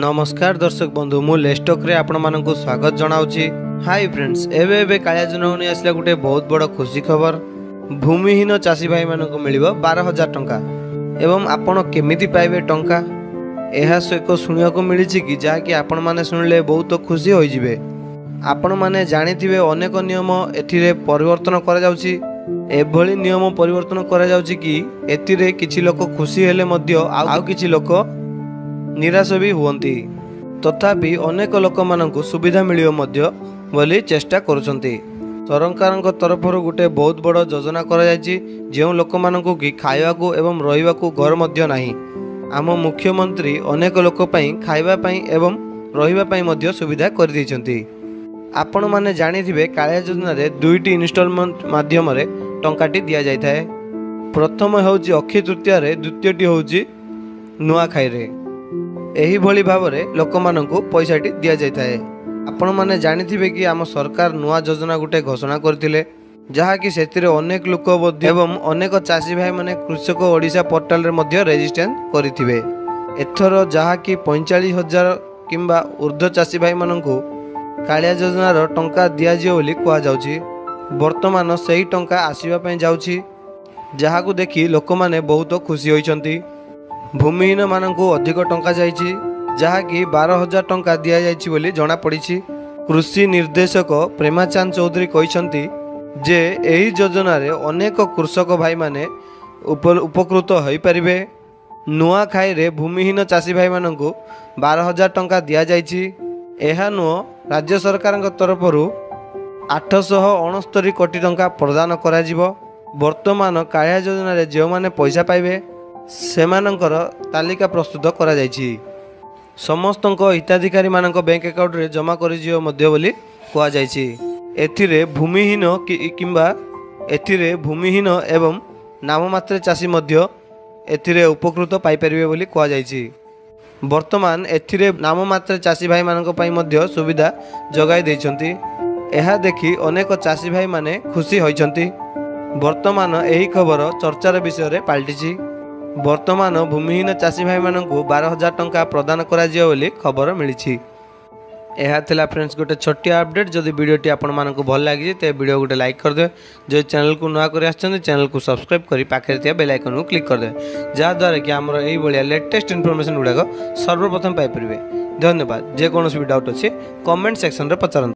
नमस्कार दर्शक बंधु मु लेस्टक रे आपण मानक स्वागत जनाऊँगी। हाय फ्रेंड्स, एवं कालिया योजना नहीं आसला गोटे बहुत बड़ खुशी खबर। भूमिहीन चाषी भाई मानक मिल 12,000 टंका एवं आपण केमिति पाइबे टंका यह एक शुणा मिली कि जहाँकि आपण मैंने शुणिले बहुत खुशी हो जिवे। आपण मैंने जानिथिबे अनेक नियम एथिरे परिवर्तन करा जाउछि। एभली नियम परिवर्तन करा जाउछि कि एथिरे किछि लोक खुशी हेले मध्य आउ किछि लोक निराश भी हुअन्ति। तथापि अनेक लोक मानकु सुविधा मिलियो मध्य बोली चेष्टा करुछन्ति। सरकार तरफ गोटे बहुत बड़ योजना करा जायछि जेउ लोक मानकु कि खाइबाकू एवं रहिबाकू घर मध्य नाही। आम मुख्यमंत्री अनेक लोक पई खाइबा पई एवं रहिबा पई मध्य सुविधा कर दैछन्ति। आपण माने जानिथिबे कालिया योजना रे दुईटी इन्स्टॉलमेंट माध्यम रे टंकाटी दिया जाय थाए। प्रथम होउछि अक्षय तृतीया रे, द्वितीयटी होउछि नुआखाई रे। एही भली भाव रे लोक मानकु पैसाटी दिया जाय थाए। आपण माने जानिथिबे कि आम सरकार नुआ योजना गुटे घोषणा करथिले जहाँकि सेतिरे अनेक लोक एवं अनेक चाषी भाई माने कृषक ओडिशा पोर्टाल रे मध्य रेजिस्ट्रेशन करिथिबे। एथर जहाँकि 45,000 किंबा ऊर्ध्व चाषी भाई मानकु कालिया योजनार टंका दियाजियो बोली कहा जाउछि। वर्तमान सही टंका आसीबा पई जाउछि, जहाकु देखि लोक माने बहुत खुशी होइछन्ति। भूमिहीन मानकु अधिक टंका जाइछि, जहाँकि 12,000 टंका दिया जाइछि बोली जणा पड़िछि। कृषि निर्देशक प्रेमाचांद चौधरी कहिसन्ति जे एही योजना रे अनेक कृषक भाई माने उपकृत होई परिबे। नुआखाई रे भूमिहीन चाषी भाई मानकु 12,000 टंका दिया जाइछि। एहा नुह राज्य सरकार तरफरु 869 कोटी टंका प्रदान करा जिवो। वर्तमान कालिया योजना रे जो माने पैसा पाइबे सेमानंकर तालिका प्रस्तुत करा जाइछि। समस्तक हिताधिकारी मानक बैंक अकाउंट रे जमा करि जिवो मध्य बोली कहा जाइछि। एथिरे भूमिहीन एवं नाममात्र चाषी मध्य एथिरे उपकृत पाई परिबे बोली कहा जाइछि। वर्तमान एथिरे नाममात्र चाषी भाई मानक पई मध्य सुविधा जगाई दैछन्ति। एहा देखि अनेक चाषी भाई माने खुशी होइछन्ति। वर्तमान एही खबर चर्चार विषय रे पाल्टिछि। वर्तमान भूमिहीन चाषी भाई मानकु 12,000 टंका प्रदान करा जियो बोली खबर मिली। यह थिला फ्रेंड्स गोटे छोटिया अपडेट। जदि वीडियोटी आपण मानकु भल लागी ते वीडियो गोटे लाइक कर दे। जो चैनल को नुआ कर आछन चैनल को सब्सक्राइब करी पाखे थिया बेल आइकन को क्लिक कर दे, जहा द्वारा कि हमर एही बलिया लेटेस्ट इन्फॉर्मेशन गुडाको सर्वप्रथम पाई परिबे। धन्यवाद। जे कोनोसी भी डाउट अछि कमेंट सेक्शन रे पचारन।